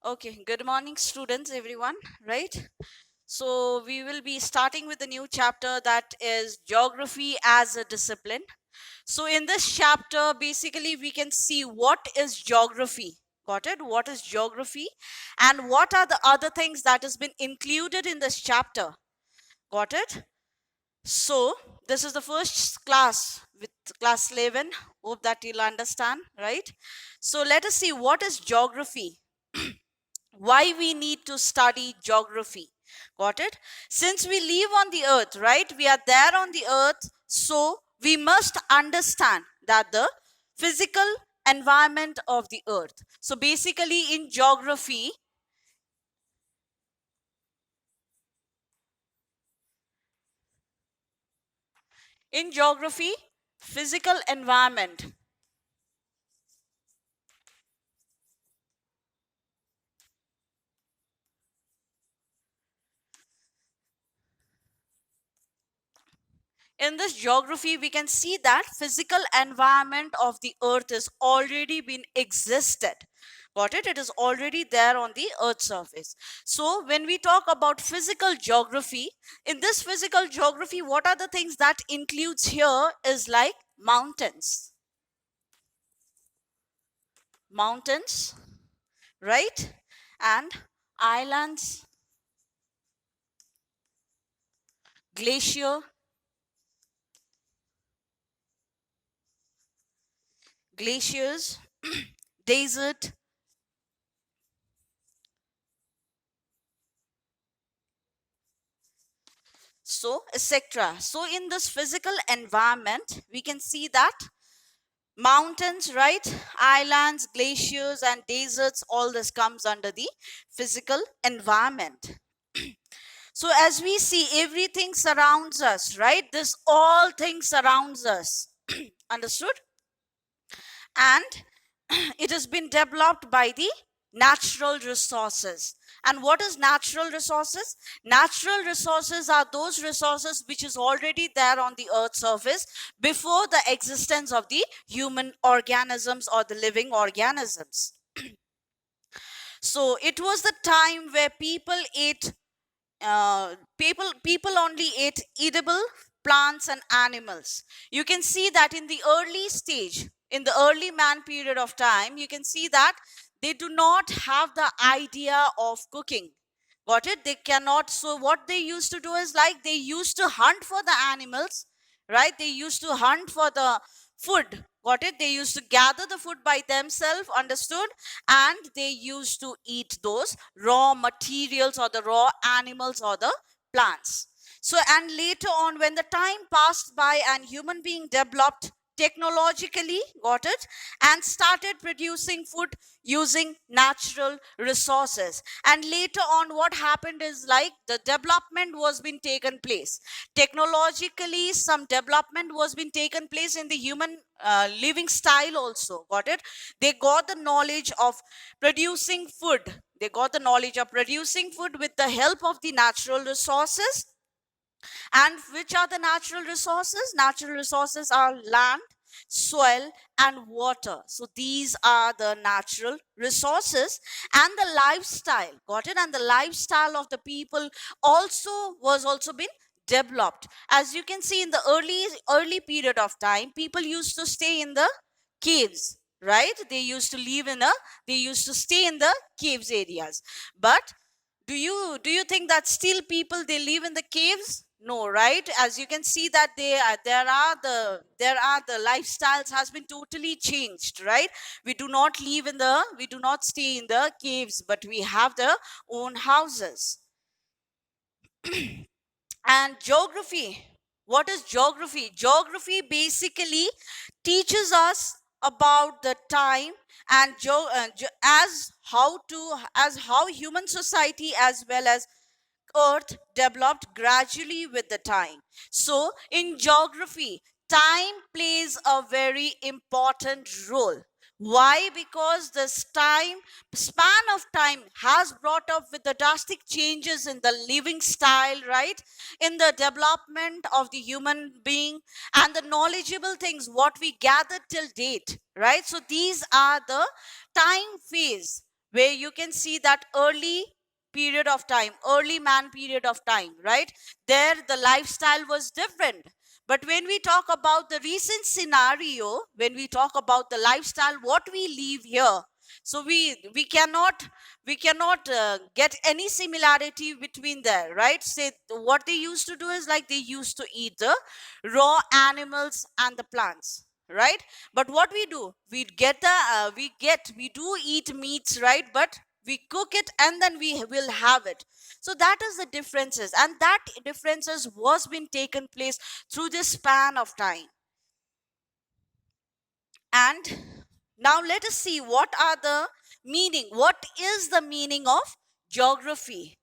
Okay, good morning, students, everyone, right? So, we will be starting with a new chapter that is geography as a discipline. So, in this chapter, basically, we can see what is geography. Got it? What is geography? And what are the other things that has been included in this chapter? Got it? So, this is the first class with class 11. Hope that you'll understand, right? So, let us see what is geography. Why we need to study geography. Got it? Since we live on the earth, right? We are there on the earth, so we must understand that the physical environment of the earth. So basically in geography, physical environment. In this geography, we can see that physical environment of the earth is already been existed. Got it? It is already there on the earth surface. So when we talk about physical geography, in this physical geography, what are the things that includes here is like mountains, right? And islands, glacier, glaciers, desert, so etc. So in this physical environment, we can see that mountains, right? Islands, glaciers, and deserts, all this comes under the physical environment. So as we see, everything surrounds us, right? This all things surrounds us. Understood? And it has been developed by the natural resources. And what is natural resources? Natural resources are those resources which is already there on the earth surface before the existence of the human organisms or the living organisms. So it was the time where people only ate edible plants and animals. You can see that in the early stage, in the early man period of time, you can see that they do not have the idea of cooking. Got it? They cannot. So what they used to do is like they used to hunt for the animals, right? They used to hunt for the food. Got it? They used to gather the food by themselves, understood? And they used to eat those raw materials or the raw animals or the plants. So and later on, when the time passed by and human being developed technologically, got it, and started producing food using natural resources, and later on what happened is like the development was being taken place technologically. Some development was being taken place in the human living style also. Got it? They got the knowledge of producing food. They got the knowledge of producing food with the help of the natural resources. And which are the natural resources? Natural resources are land, soil, and water. So these are the natural resources. And the lifestyle, got it? And the lifestyle of the people also been developed. As you can see, in the early period of time, people used to stay in the caves, right? They used to stay in the caves areas. But do you think that still people they live in the caves? No, right? As you can see that there are the lifestyles has been totally changed, right? We do not stay in the caves, but we have the own houses. And geography, what is geography? Geography basically teaches us about the time and as how human society as well as earth developed gradually with the time. So in geography, time plays a very important role. Why? Because this time span of time has brought up with the drastic changes in the living style, right? In the development of the human being and the knowledgeable things what we gathered till date, right? So these are the time phase, where you can see that early period of time, early man period of time, right? There the lifestyle was different. But when we talk about the recent scenario, when we talk about the lifestyle, what we live here, so we cannot get any similarity between there, right? Say what they used to do is like they used to eat the raw animals and the plants, right? But what we do, we do eat meats, right? But we cook it and then we will have it. So that is the differences, and that differences was been taken place through this span of time. And now let us see what is the meaning of geography.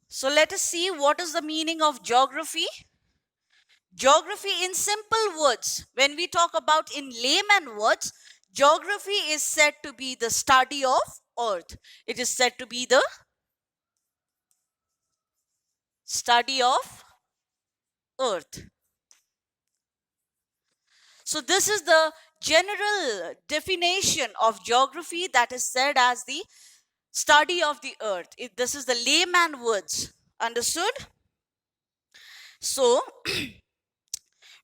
So let us see what is the meaning of geography. Geography, in simple words, when we talk about in layman words, geography is said to be the study of earth. It is said to be the study of earth. So this is the general definition of geography, that is said as the study of the earth. This is the layman words. Understood? So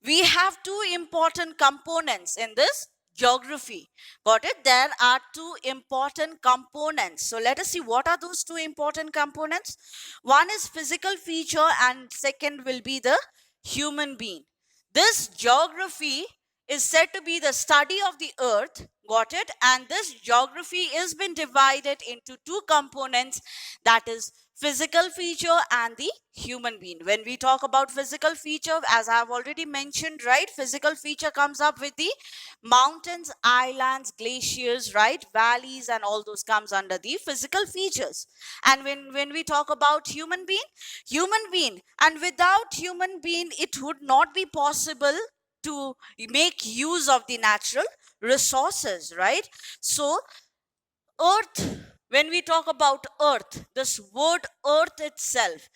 we have two important components in this geography. Got it? There are two important components. So let us see what are those two important components. One is physical feature and second will be the human being. This geography is said to be the study of the earth. Got it? And this geography is been divided into two components, that is physical feature and the human being. When we talk about physical feature, as I have already mentioned, right, physical feature comes up with the mountains, islands, glaciers, right, valleys, and all those comes under the physical features. And when we talk about human being, and without human being it would not be possible to make use of the natural resources, right? So earth, when we talk about earth, this word earth itself,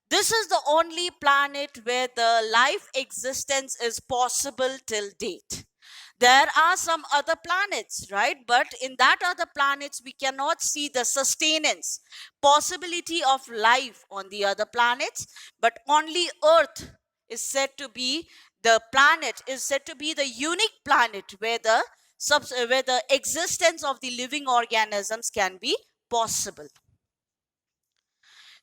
this is the only planet where the life existence is possible till date. There are some other planets, right? But in that other planets we cannot see the sustenance possibility of life on the other planets, but only earth is said to be the planet, is said to be the unique planet where the existence of the living organisms can be possible.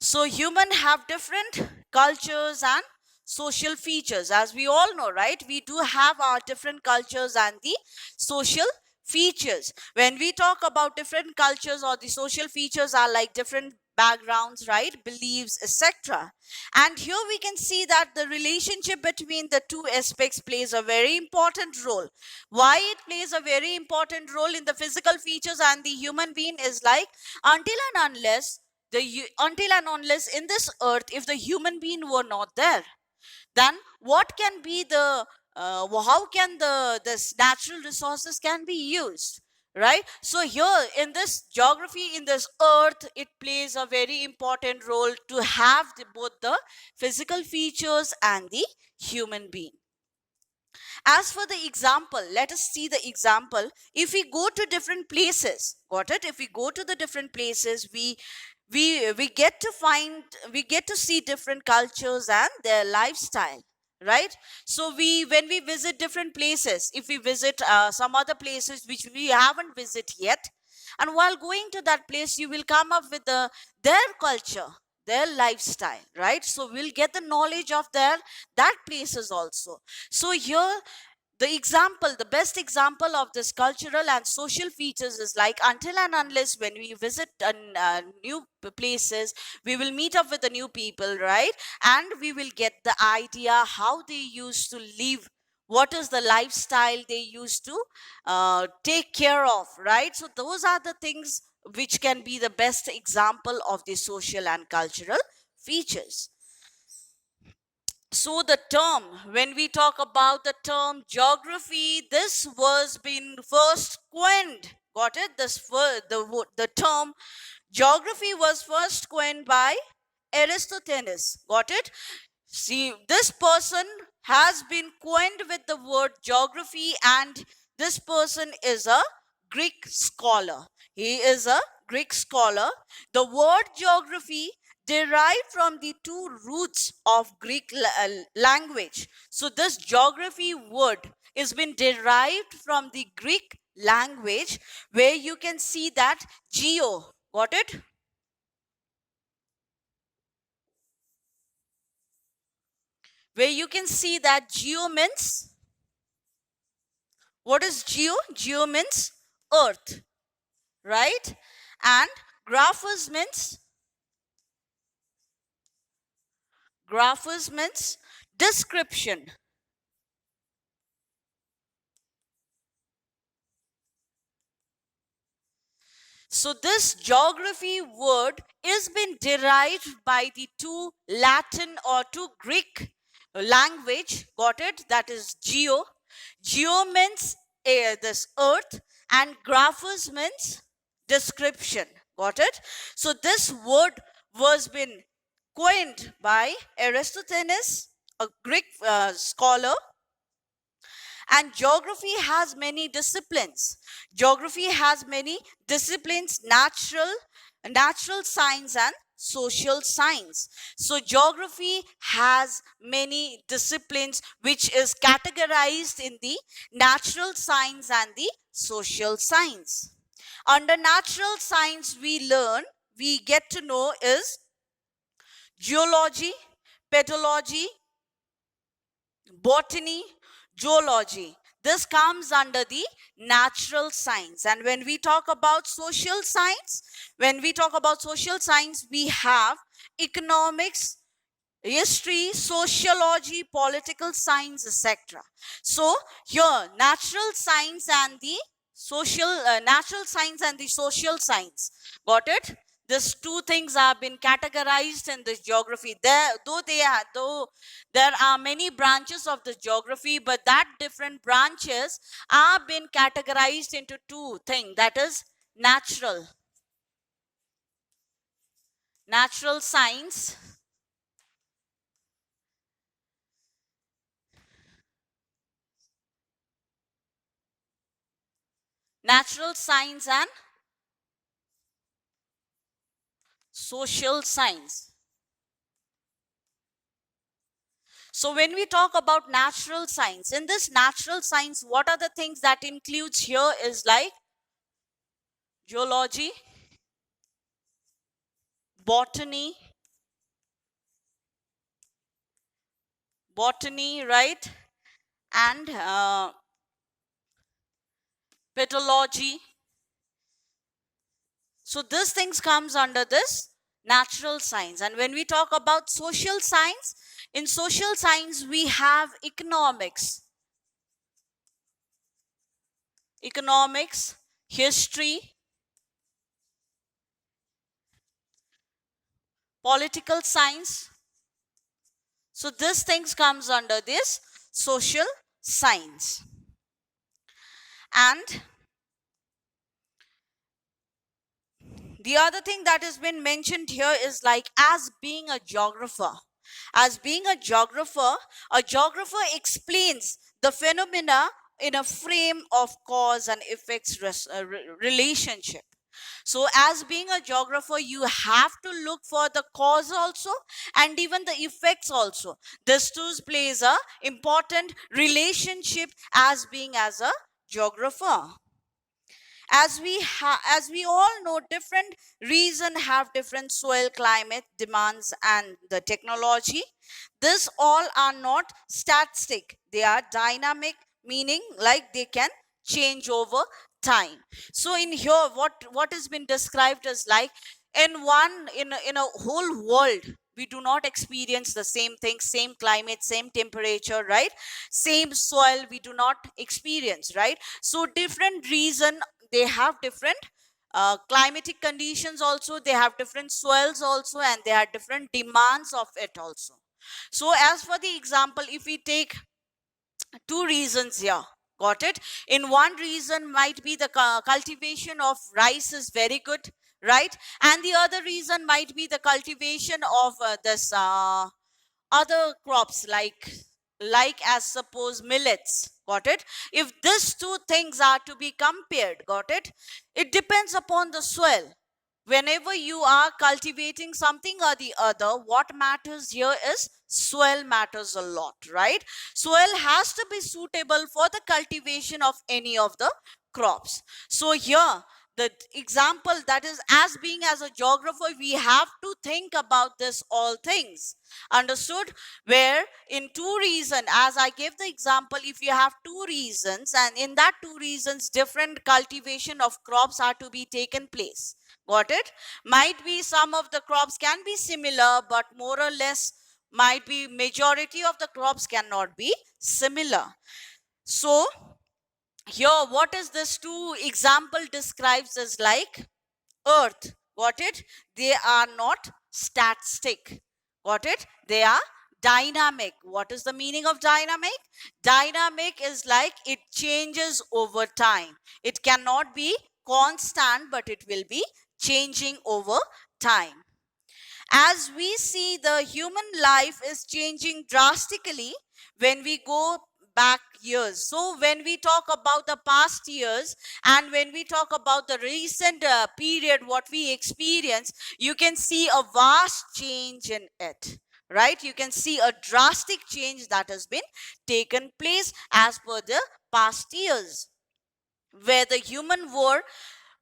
So human have different cultures and social features, as we all know, right? We do have our different cultures and the social features. When we talk about different cultures or the social features are like different backgrounds, right, beliefs, etc. And here we can see that the relationship between the two aspects plays a very important role. Why it plays a very important role in the physical features and the human being is like, until and unless in this earth, if the human being were not there, then what can be the how can the this natural resources can be used, right? So here in this geography, in this earth, it plays a very important role to have both the physical features and the human being. As for the example, let us see the example. If we go to different places, got it? If we go to the different places, we get to find, we get to see different cultures and their lifestyle, right? So when we visit different places, if we visit some other places which we haven't visited yet, and while going to that place you will come up with their culture, their lifestyle, right? So we'll get the knowledge of that places also. So here the best example of this cultural and social features is like, until and unless when we visit new places, we will meet up with the new people, right? And we will get the idea how they used to live, what is the lifestyle they used to take care of, right? So those are the things which can be the best example of the social and cultural features. So the term, when we talk about the term geography, this was been first coined. Got it? The term geography was first coined by Aristophanes. Got it? See, this person has been coined with the word geography, and this person is a Greek scholar. He is a Greek scholar. The word geography derived from the two roots of Greek language. So this geography word is been derived from the Greek language, where you can see that geo. Got it? Where you can see that geo means, what is geo? Geo means earth, right? And graphos means description. So this geography word is been derived by the two Latin or two Greek language. Got it? That is geo. Geo means this earth, and graphos means description. Got it? So this word was been coined by Aristophanes, a Greek scholar. And geography has many disciplines. Geography has many disciplines: natural science and social science. So geography has many disciplines which is categorized in the natural science and the social science. Under natural science, we get to know is geology, pedology, botany, zoology. This comes under the natural science. And when we talk about social science, we have economics, history, sociology, political science, etc. So here, natural science and the social science. Got it? These two things have been categorized in this geography. Though there are many branches of the geography, but that different branches are been categorized into two things. That is natural science, and social science. So when we talk about natural science, in this natural science, what are the things that includes here is like geology, botany, right? And pedology. So these things comes under this natural science. And when we talk about social science, in social science we have economics, history, political science. So these things comes under this social science. And the other thing that has been mentioned here is like, as being a geographer, a geographer explains the phenomena in a frame of cause and effects relationship. So as being a geographer, you have to look for the cause also and even the effects also. This too plays a important relationship as being as a geographer. As we all know, different region have different soil, climate demands and the technology. This all are not static, they are dynamic, meaning like they can change over time. So in here, what has been described as like, in a whole world, we do not experience the same thing, same climate, same temperature, right? Same soil we do not experience, right? So different reason, they have different climatic conditions also, they have different soils also, and they have different demands of it also. So as for the example, if we take two reasons here, got it? In one reason might be the cultivation of rice is very good, right? And the other reason might be the cultivation of this other crops, like as suppose millets, Got it? If these two things are to be compared, got it? It depends upon the soil. Whenever you are cultivating something or the other, what matters here is soil matters a lot, right? Soil has to be suitable for the cultivation of any of the crops. So here, the example, that is, as being as a geographer, we have to think about this all things. Understood? Where in two reasons, as I gave the example, if you have two reasons, and in that two reasons, different cultivation of crops are to be taken place. Got it? Might be some of the crops can be similar, but more or less might be majority of the crops cannot be similar. So here, what is this two example describes is like earth. Got it? They are not static. Got it? They are dynamic. What is the meaning of dynamic? Dynamic is like it changes over time. It cannot be constant, but it will be changing over time. As we see, the human life is changing drastically when we go back years. So when we talk about the past years and when we talk about the recent period, what we experience, you can see a vast change in it, right? You can see a drastic change that has been taken place as per the past years, where the human war,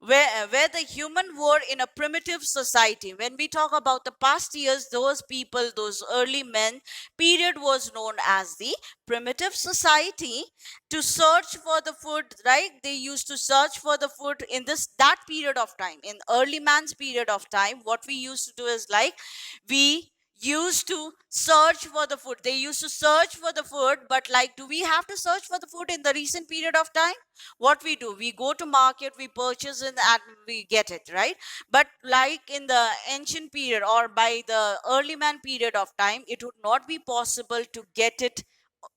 where the human were in a primitive society. When we talk about the past years, those people, those early men period was known as the primitive society. To search for the food, right, they used to search for the food in this that period of time. In early man's period of time, what we used to do is like we used to search for the food. They used to search for the food, but like, do we have to search for the food in the recent period of time? What we do, we go to market, we purchase it, and we get it, right? But like in the ancient period or by the early man period of time, it would not be possible to get it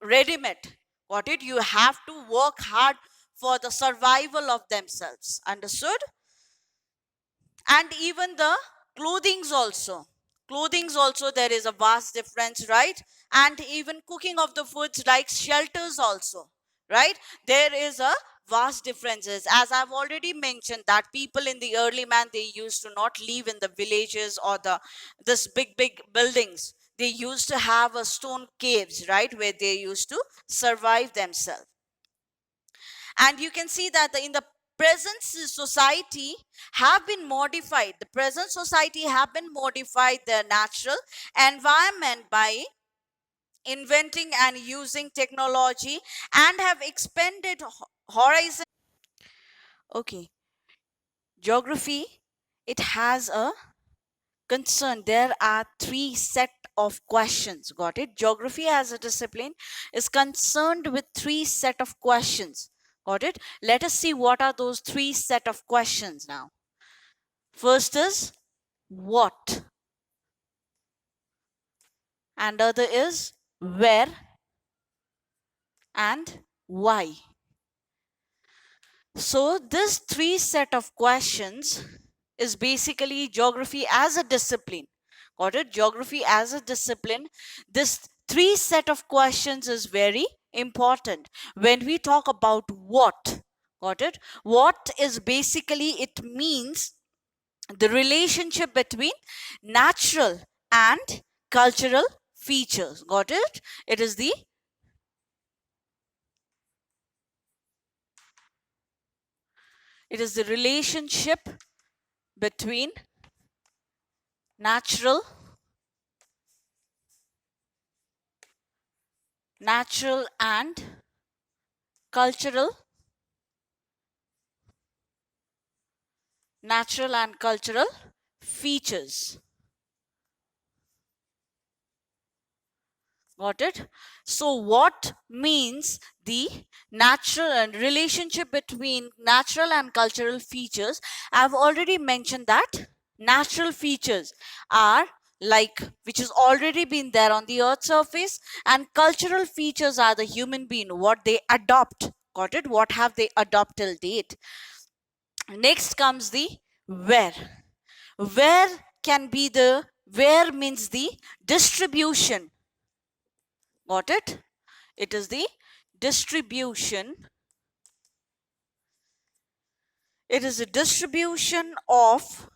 ready made. Got it? You have to work hard for the survival of themselves. Understood? And even the clothings also there is a vast difference, right? And even cooking of the foods like shelters also, right? There is a vast differences, as I've already mentioned, that people in the early man, they used to not live in the villages or the this big buildings. They used to have a stone caves, right, where they used to survive themselves. And you can see that in the present society have been modified, the present society have been modified the natural environment by inventing and using technology, and have expanded horizon. Okay, geography, it has a concern. There are three set of questions. Got it? Geography as a discipline is concerned with three set of questions. Got it? Let us see what are those three set of questions now. First is what, and other is where, and why. So this three set of questions is basically geography as a discipline. Got it? Geography as a discipline. This three set of questions is very important. When we talk about what, got it? What is basically, it means the relationship between natural and cultural features. Got it? It is the relationship between natural and cultural features. Got it? So what means the natural and relationship between natural and cultural features? I've already mentioned that natural features are like which has already been there on the earth surface, and cultural features are the human being, what they adopt. Got it? What have they adopted till date? Next comes the where. Where can be the, where means the distribution. Got it? It is the distribution. It is a distribution of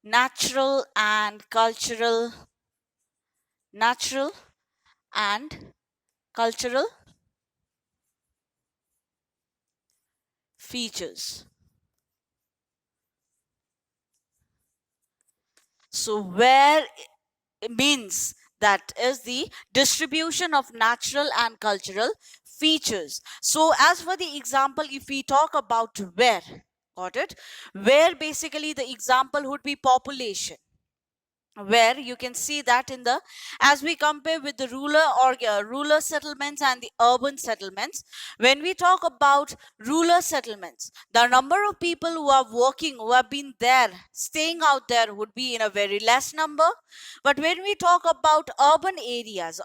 natural and cultural features. So where means that is the distribution of natural and cultural features. So as for the example, if we talk about where, got it? Where basically the example would be population, where you can see that in the, as we compare with the rural settlements and the urban settlements, when we talk about rural settlements, the number of people who are working, who have been there, staying out there, would be in a very less number. But when we talk about urban areas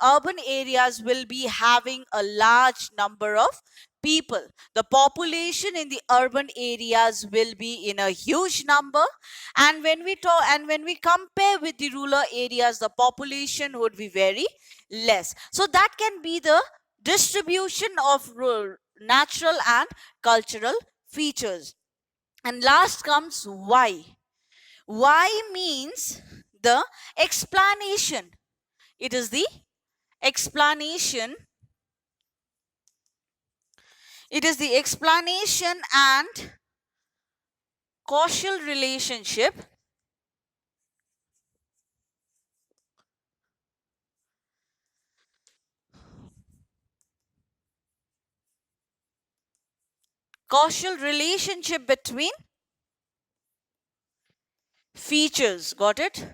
will be having a large number of people. The population in the urban areas will be in a huge number, and when we compare with the rural areas, the population would be very less. So that can be the distribution of natural and cultural features. And last comes why. Why means the explanation. It is the explanation. It is the explanation and causal relationship between features. Got it?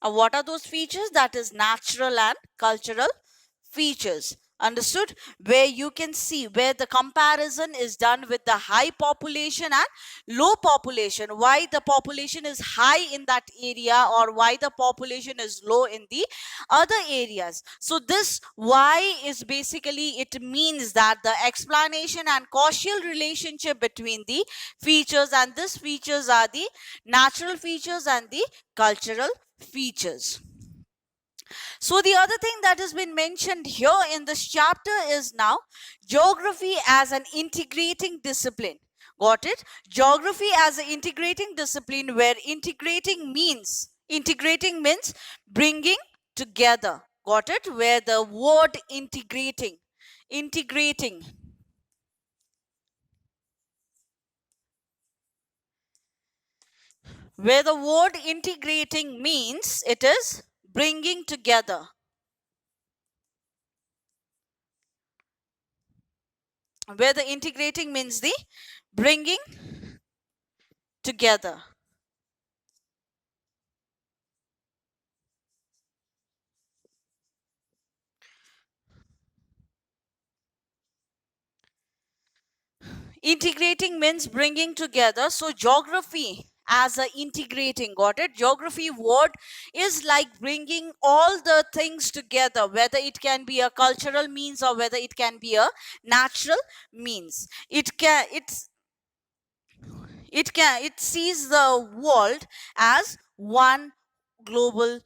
What are those features? That is natural and cultural features. Understood? Where you can see where the comparison is done with the high population and low population. Why the population is high in that area, or why the population is low in the other areas. So this why is basically, it means that the explanation and causal relationship between the features, and these features are the natural features and the cultural features. So the other thing that has been mentioned here in this chapter is now geography as an integrating discipline. Got it? Geography as an integrating discipline, where integrating means bringing together. Got it? Where the word integrating where the word integrating means it is bringing together. Where the integrating means the bringing together. Integrating means bringing together. So geography as a integrating, got it? Geography word is like bringing all the things together, whether it can be a cultural means or whether it can be a natural means. It sees the world as one global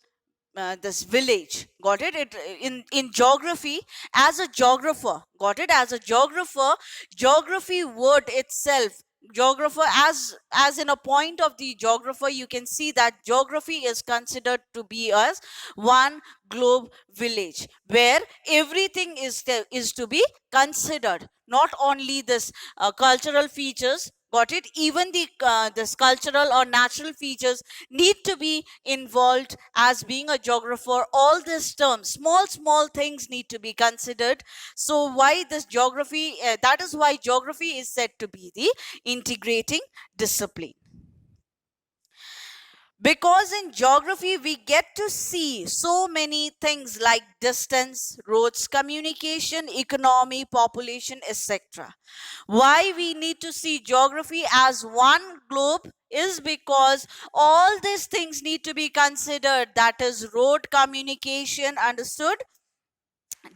this village. Got it? In geography, as a geographer, got it? As a geographer, geography word itself, geographer, as in a point of the geographer, you can see that geography is considered to be as one globe village, where everything is to be considered, not only this cultural features. Got it? Even the this cultural or natural features need to be involved. As being a geographer, all these terms, small things need to be considered. So why this geography, that is why geography is said to be the integrating discipline. Because in geography, we get to see so many things like distance, roads, communication, economy, population, etc. Why we need to see geography as one globe is because all these things need to be considered. That is road, communication, understood?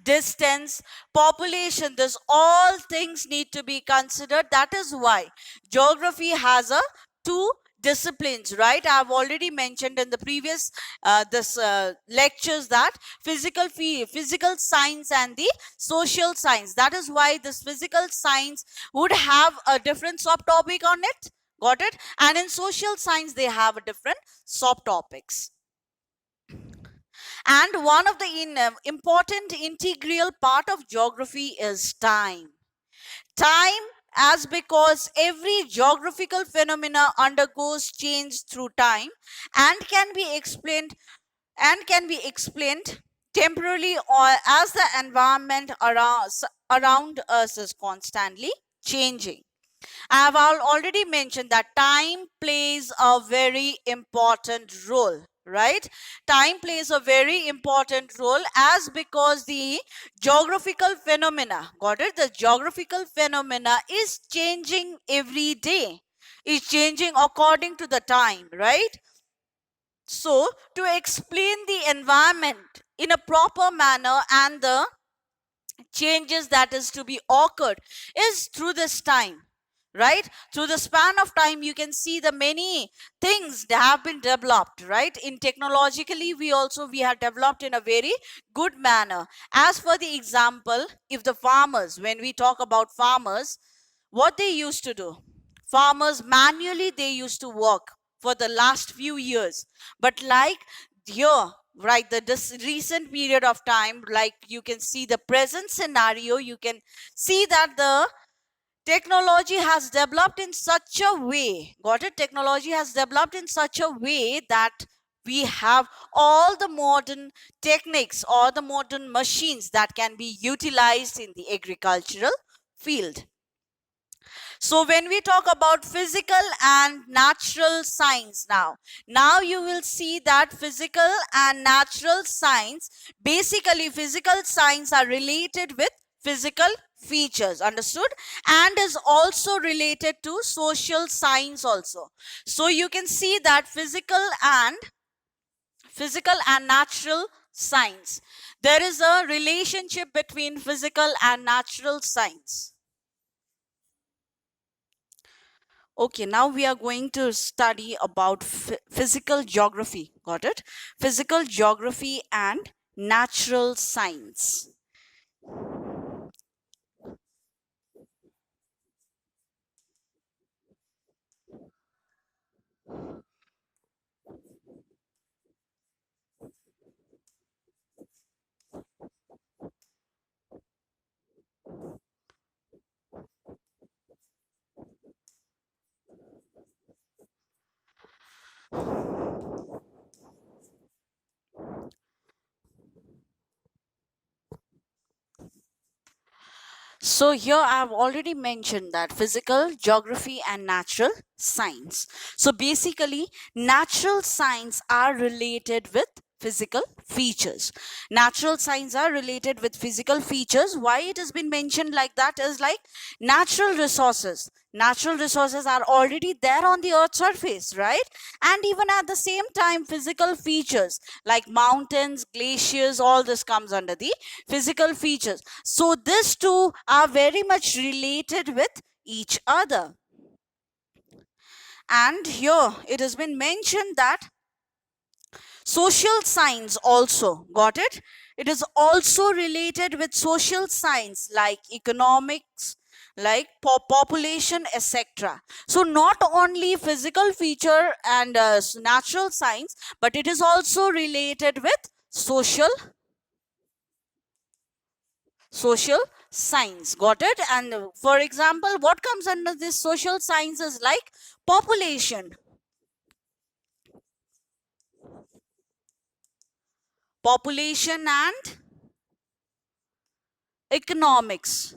Distance, population, this all things need to be considered. That is why geography has a two disciplines, right? I've already mentioned in the previous this lectures that physical science and the social science. That is why this physical science would have a different subtopic on it. Got it? And in social science, they have a different subtopics. And one of the important integral part of geography is time. Time, as because every geographical phenomena undergoes change through time and can be explained temporarily or as the environment around us is constantly changing. I have already mentioned that time plays a very important role, right? Time plays a very important role as because the geographical phenomena, got it? The geographical phenomena is changing every day, is changing according to the time, right? So, to explain the environment in a proper manner and the changes that is to be occurred is through this time, right? Through the span of time, you can see the many things that have been developed, right? In technologically, we have developed in a very good manner. As for the example, if the farmers, when we talk about farmers, what they used to do, farmers manually they used to work for the last few years, but like here, right, this recent period of time, like you can see the present scenario, you can see that the technology has developed in such a way, got it? Technology has developed in such a way that we have all the modern techniques or the modern machines that can be utilized in the agricultural field. So when we talk about physical and natural science now you will see that physical and natural science, basically physical science are related with physical features, understood, and is also related to social science also. So you can see that physical and natural science, there is a relationship between physical and natural science. Okay, now we are going to study about physical geography. Got it? Physical geography and natural science. So here I have already mentioned that physical, geography and natural science. So basically natural science are related with physical features. Natural science are related with physical features. Why it has been mentioned like that is like natural resources. Natural resources are already there on the earth's surface, right? And even at the same time, physical features like mountains, glaciers, all this comes under the physical features. So these two are very much related with each other. And here it has been mentioned that social science also, got it? It is also related with social science like economics, like population, etc. So not only physical feature and natural science, but it is also related with social science, got it? And for example, what comes under this social sciences like population and economics.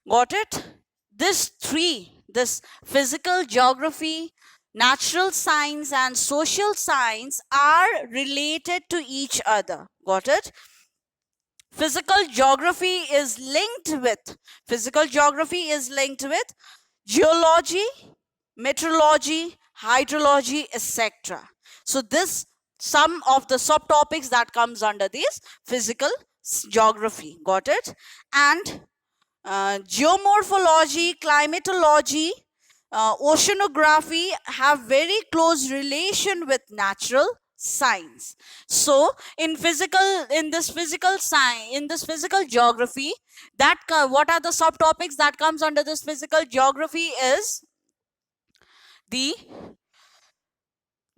Got it? This physical geography, natural science and social science are related to each other. Got it? Physical geography is linked with geology, meteorology, hydrology, etc. So this some of the subtopics that comes under this physical geography. Got it? And geomorphology, climatology, oceanography have very close relation with natural science. So in this physical science, in this physical geography, that what are the subtopics that comes under this physical geography is the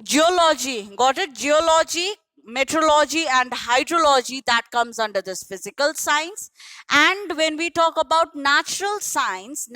geology. Got it? Geology, meteorology and hydrology, that comes under this physical science. And when we talk about natural science,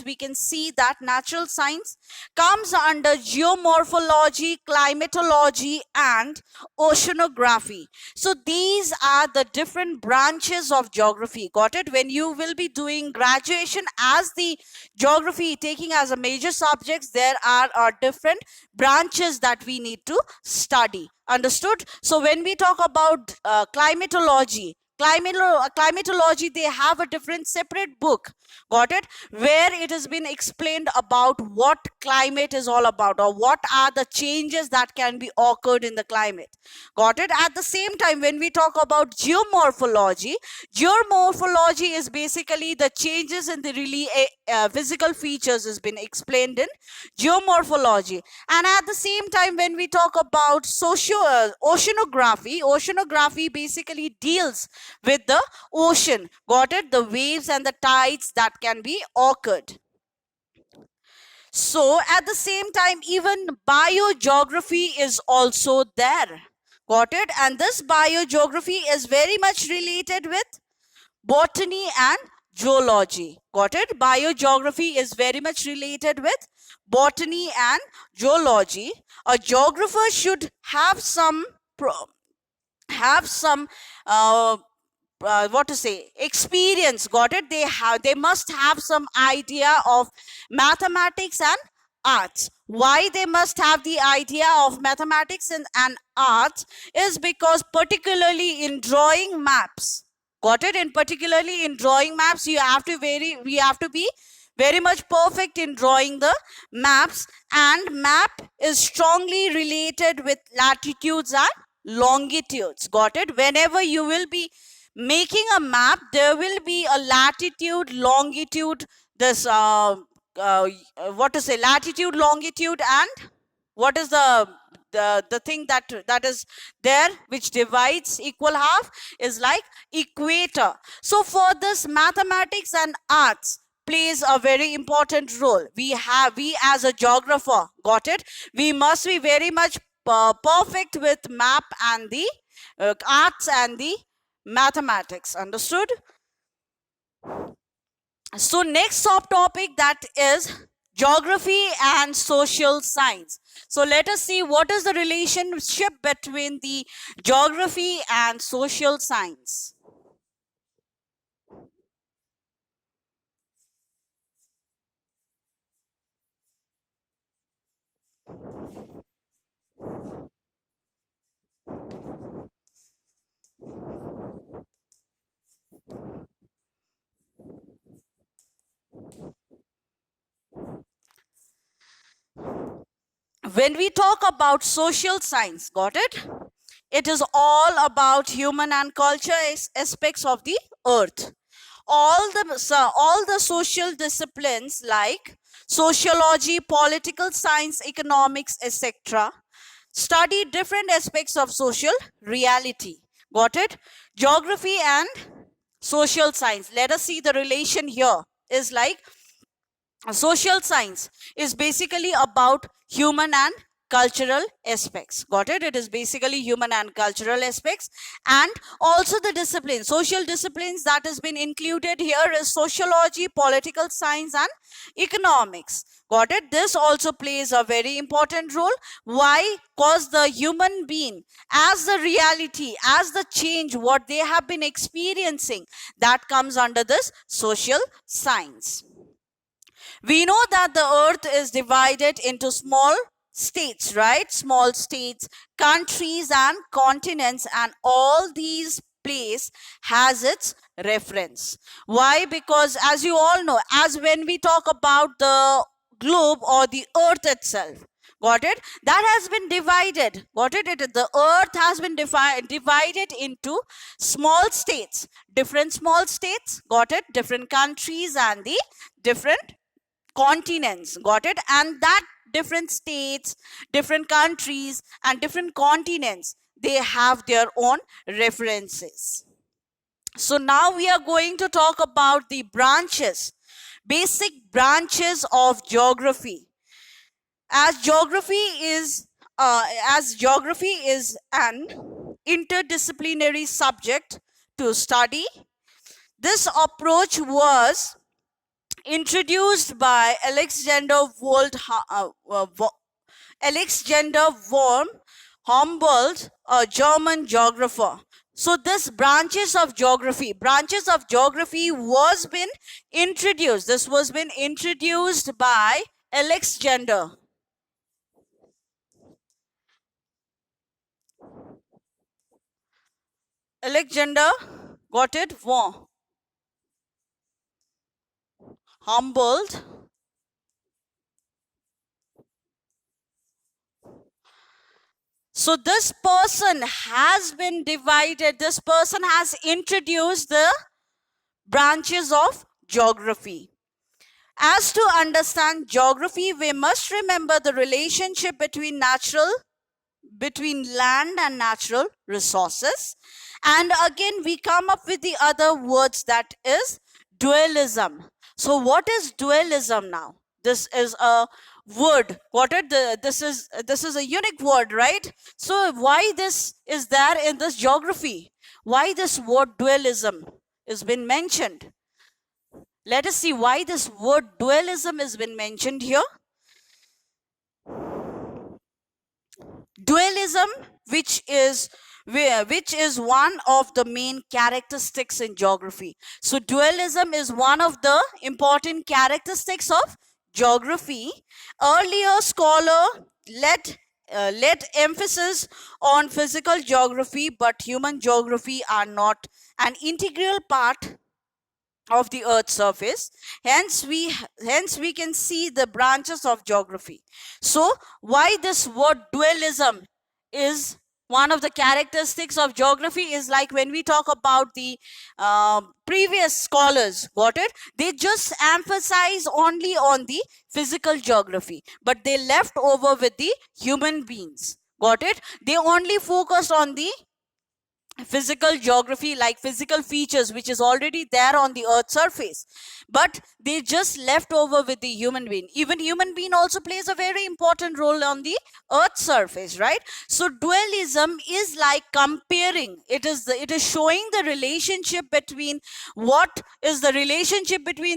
we can see that natural science comes under geomorphology, climatology and oceanography. So these are the different branches of geography. Got it? When you will be doing graduation as the geography, taking as a major subjects, there are different branches that we need to study. Understood? So when we talk about climatology, climatology, they have a different separate book. Got it? Where it has been explained about what climate is all about, or what are the changes that can be occurred in the climate. Got it? At the same time, when we talk about geomorphology, geomorphology is basically the changes in the really physical features has been explained in geomorphology. And at the same time, when we talk about oceanography, oceanography basically deals with the ocean. Got it? The waves and the tides that can be occurred. So at the same time, even biogeography is also there. Got it? And this biogeography is very much related with botany and zoology. Got it? Biogeography is very much related with botany and zoology. A geographer should have some what to say, experience. Got it? They must have some idea of mathematics and arts. Why they must have the idea of mathematics and arts is because particularly in drawing maps, got it, in particularly in drawing maps, we have to be very much perfect in drawing the maps, and map is strongly related with latitudes and longitudes. Got it? Whenever you will be making a map, there will be a latitude, longitude, this what to say, latitude, longitude, and what is the thing that is there which divides equal half is like equator. So for this, mathematics and arts plays a very important role. We as a geographer, got it, we must be very much perfect with map and the arts and the mathematics. Understood? So next subtopic, that is geography and social science. So let us see what is the relationship between the geography and social science. When we talk about social science, got it? It is all about human and culture aspects of the earth. All the social disciplines like sociology, political science, economics, etc. study different aspects of social reality. Got it? Geography and social science. Let us see the relation here. Is like social science is basically about human and cultural aspects. Got it? It is basically human and cultural aspects, and also the discipline, social disciplines that has been included here is sociology, political science and economics. Got it? This also plays a very important role. Why? Because the human being, as the reality, as the change what they have been experiencing, that comes under this social science. We know that the earth is divided into small states, right? Small states, countries and continents, and all these place has its reference. Why? Because as you all know, as when we talk about the globe or the earth itself, Got it? That has been divided. Got it? The earth has been divided into small states, different small states. Got it? Different countries and the different continents. Got it? And that different states, different countries and different continents, they have their own references. So now we are going to talk about the branches, basic branches of geography. As geography is an interdisciplinary subject to study, this approach was introduced by Alexander von Humboldt, a German geographer. So this branches of geography was been introduced. This was been introduced by Alexander. Got it? Von Humboldt. So this person has been divided. This person has introduced the branches of geography. As to understand geography, we must remember the relationship between land and natural resources. And again, we come up with the other words, that is dualism. So what is dualism now? This is a word. This is a unique word, right? So why this is there in this geography? Why this word dualism has been mentioned? Let us see why this word dualism has been mentioned here. Dualism, which is one of the main characteristics in geography. So dualism is one of the important characteristics of geography. Earlier scholar let emphasis on physical geography, but human geography are not an integral part of the earth's surface. Hence we can see the branches of geography. So why this word dualism is one of the characteristics of geography is, like when we talk about the previous scholars, got it? They just emphasize only on the physical geography, but they left over with the human beings. Got it? They only focused on the physical geography, like physical features which is already there on the earth's surface, but they just left over with the human being. Even human being also plays a very important role on the earth's surface, right? So dualism is like comparing, it is showing the relationship between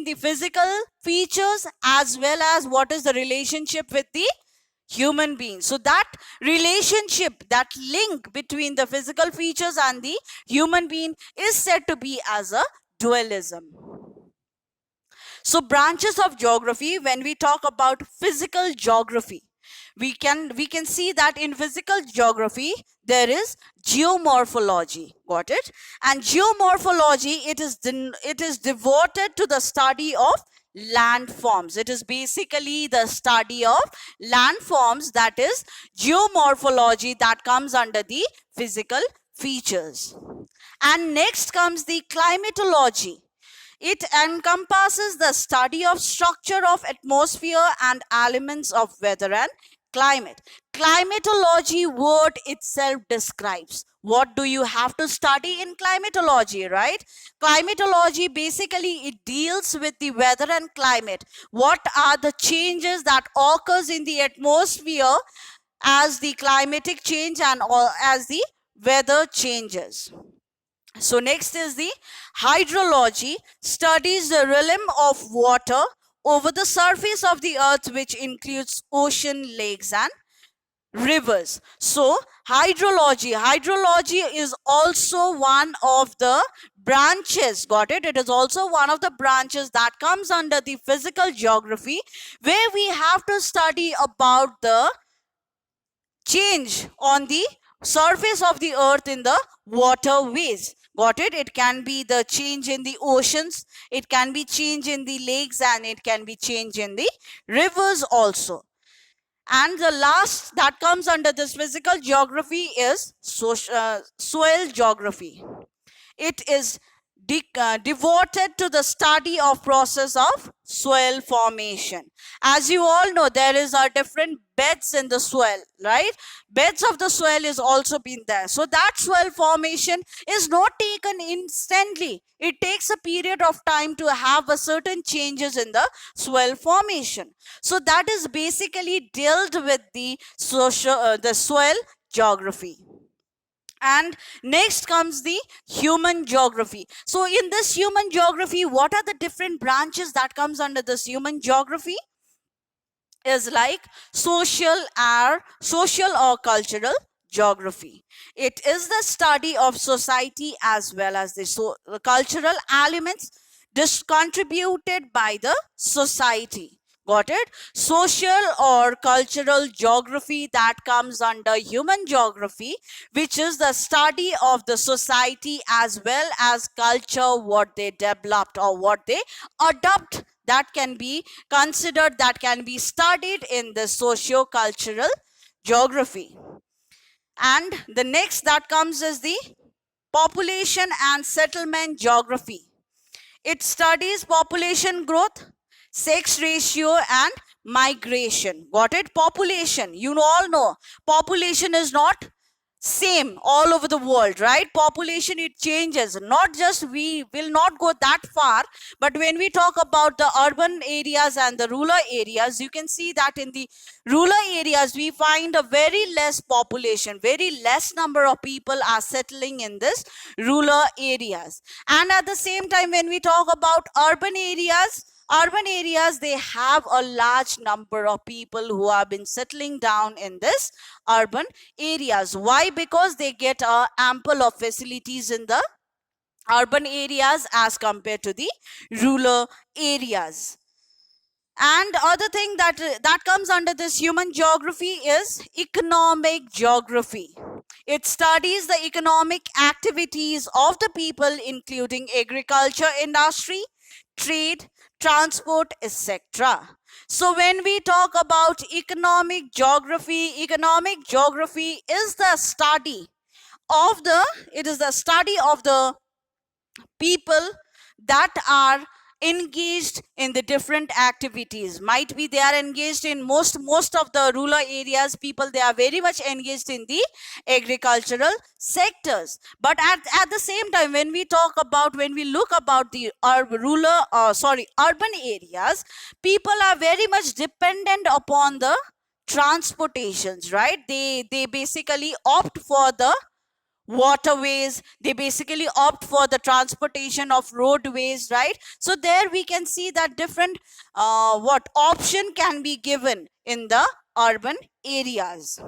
the physical features as well as what is the relationship with the human beings. So that relationship, that link between the physical features and the human being is said to be as a dualism. So branches of geography, when we talk about physical geography, we can see that in physical geography there is geomorphology. Got it? And geomorphology, it is devoted to the study of landforms. It is basically the study of landforms, that is geomorphology, that comes under the physical features. And next comes the climatology. It encompasses the study of structure of atmosphere and elements of weather and climate. Climatology word itself describes what do you have to study in climatology, right? Climatology, basically it deals with the weather and climate. What are the changes that occurs in the atmosphere as the climatic change and as the weather changes. So next is the hydrology, studies the realm of water over the surface of the earth, which includes ocean, lakes and rivers. So hydrology is also one of the branches. Got it? It is also one of the branches that comes under the physical geography, where we have to study about the change on the surface of the earth in the waterways. Got it? It can be the change in the oceans, it can be change in the lakes, and it can be change in the rivers also. And the last that comes under this physical geography is soil geography. It is devoted to the study of process of soil formation. As you all know, there is a different beds in the soil, right? Beds of the soil is also been there. So that soil formation is not taken instantly. It takes a period of time to have a certain changes in the soil formation. So that is basically dealt with the soil geography. And next comes the human geography. So in this human geography, what are the different branches that comes under this human geography? Is like social or cultural geography. It is the study of society as well as the cultural elements contributed by the society. Got it? Social or cultural geography that comes under human geography, which is the study of the society as well as culture, what they developed or what they adopt, that can be considered, that can be studied in the socio-cultural geography. And the next that comes is the population and settlement geography. It studies population growth, sex ratio and migration. Got it? Population, you all know population is not same all over the world, right? Population, it changes. Not just, we will not go that far, but when we talk about the urban areas and the rural areas, you can see that in the rural areas we find a very less population, very less number of people are settling in this rural areas. And at the same time, when we talk about urban areas, they have a large number of people who have been settling down in this urban areas. Why? Because they get ample of facilities in the urban areas as compared to the rural areas. And other thing that comes under this human geography is economic geography. It studies the economic activities of the people, including agriculture industry, trade, transport, etc. So when we talk about economic geography is the study of the people that are engaged in the different activities. Might be they are engaged in most of the rural areas, people, they are very much engaged in the agricultural sectors. But at the same time, when we look about the urban areas, people are very much dependent upon the transportations, right? They basically opt for the waterways, they basically opt for the transportation of roadways, right? So there we can see that different what option can be given in the urban areas.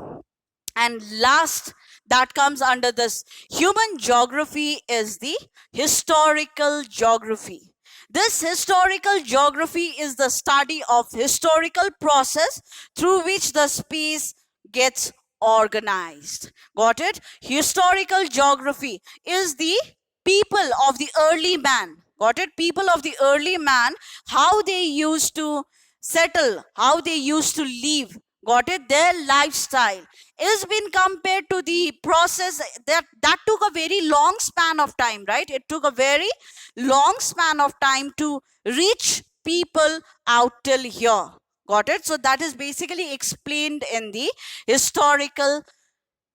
And last that comes under this human geography is the historical geography. This historical geography is the study of historical process through which the space gets organized. Got it? Historical geography is the people of the early man. Got it? People of the early man, how they used to settle, how they used to live. Got it? Their lifestyle is been compared to the process that took a very long span of time, right? It took a very long span of time to reach people out till here. Got it? So that is basically explained in the historical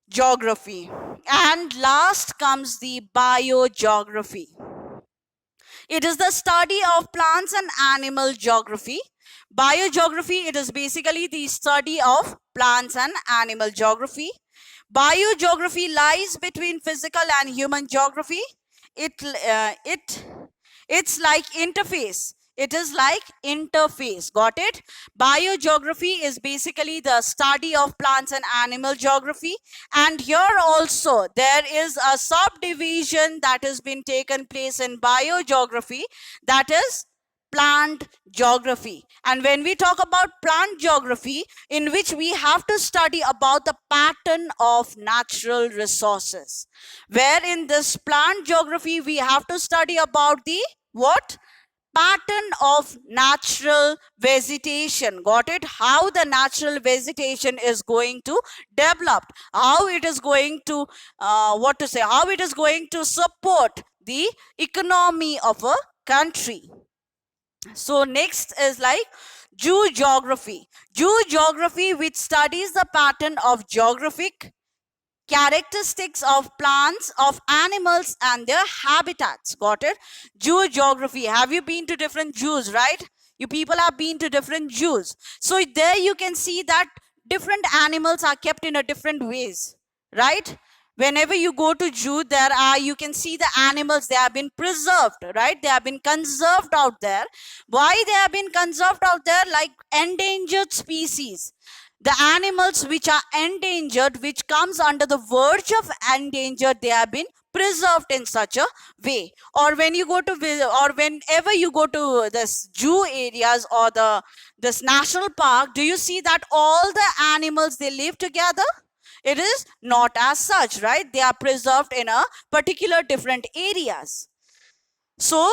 geography. And last comes the biogeography. It is the study of plants and animal geography. Biogeography, it is basically the study of plants and animal geography. Biogeography lies between physical and human geography. It's like interface. It is like interface. Got it? Biogeography is basically the study of plants and animal geography. And here also there is a subdivision that has been taken place in biogeography, that is plant geography. And when we talk about plant geography, in which we have to study about the pattern of natural resources, where in this plant geography we have to study about the what? pattern of natural vegetation. Got it? How the natural vegetation is going to develop, how it is going to how it is going to support the economy of a country. So next is like zoogeography. Zoogeography, which studies the pattern of geographic characteristics of plants, of animals, and their habitats. Got it? Zoogeography. Have you been to different zoos, right? You people have been to different zoos. So there you can see that different animals are kept in a different ways, right? Whenever you go to zoo, there are, you can see the animals, they have been preserved, right? They have been conserved out there. Why they have been conserved out there? Like endangered species. The animals which are endangered, which comes under the verge of endangered, they have been preserved in such a way. Or when you go to or whenever you go to this zoo areas or this national park, do you see that all the animals, they live together? It is not as such, right? They are preserved in a particular different areas. So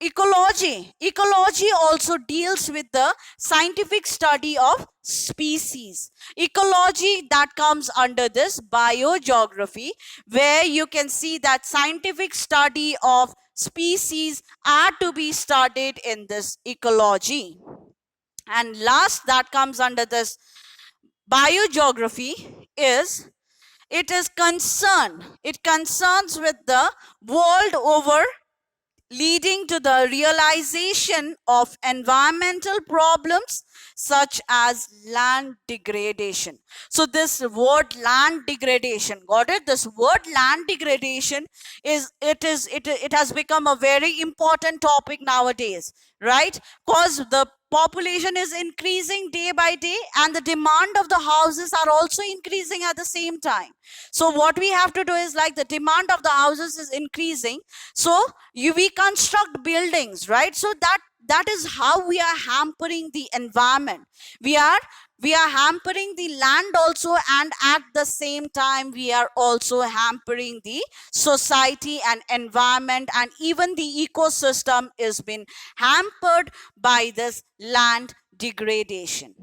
ecology also deals with the scientific study of species. Ecology, that comes under this biogeography, where you can see that scientific study of species are to be studied in this ecology. And last, that comes under this biogeography is, it concerns with the world over, leading to the realization of environmental problems such as land degradation. So this word land degradation, got it? This word land degradation it has become a very important topic nowadays, right? Because the population is increasing day by day and the demand of the houses are also increasing at the same time. So what we have to do is, like, the demand of the houses is increasing, so we construct buildings, right? So that is how we are hampering the environment. We are hampering the land also, and at the same time we are also hampering the society and environment, and even the ecosystem is being hampered by this land degradation.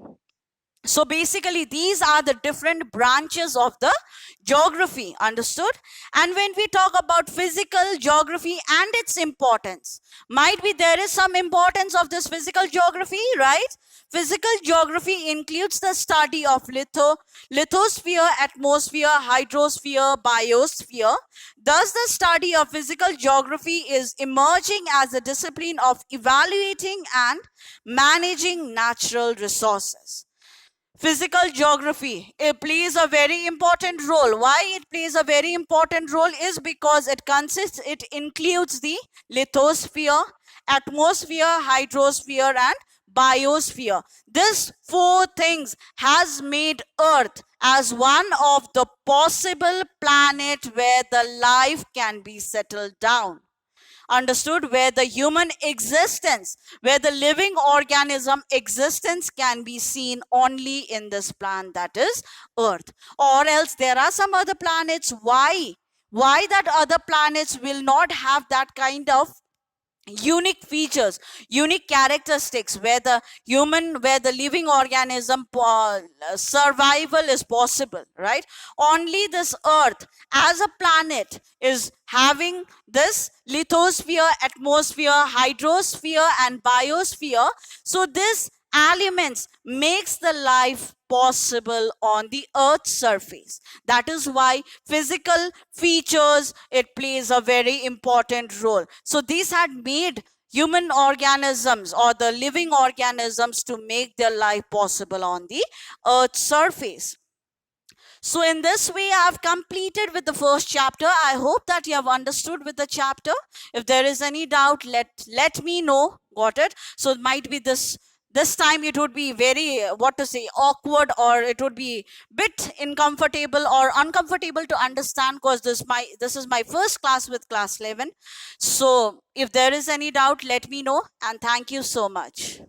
So basically these are the different branches of the geography, understood? And when we talk about physical geography and its importance, might be there is some importance of this physical geography, right? Physical geography includes the study of lithosphere, atmosphere, hydrosphere, biosphere. Thus the study of physical geography is emerging as a discipline of evaluating and managing natural resources. Physical geography, it plays a very important role. Why it plays a very important role is because it includes the lithosphere, atmosphere, hydrosphere, and biosphere. This four things has made Earth as one of the possible planet where the life can be settled down. Understood? Where the human existence, where the living organism existence can be seen only in this planet, that is Earth. Or else there are some other planets. Why that other planets will not have that kind of unique features, unique characteristics, where the living organism survival is possible, right? Only this Earth as a planet is having this lithosphere, atmosphere, hydrosphere, and biosphere. So this elements makes the life possible on the Earth's surface. That is why physical features, it plays a very important role. So these had made human organisms or the living organisms to make their life possible on the Earth's surface. So in this way, I have completed with the first chapter. I hope that you have understood with the chapter. If there is any doubt, let me know. Got it? So it might be this time it would be very awkward, or it would be bit uncomfortable to understand, because this is my first class with class 11. So if there is any doubt, let me know, and thank you so much.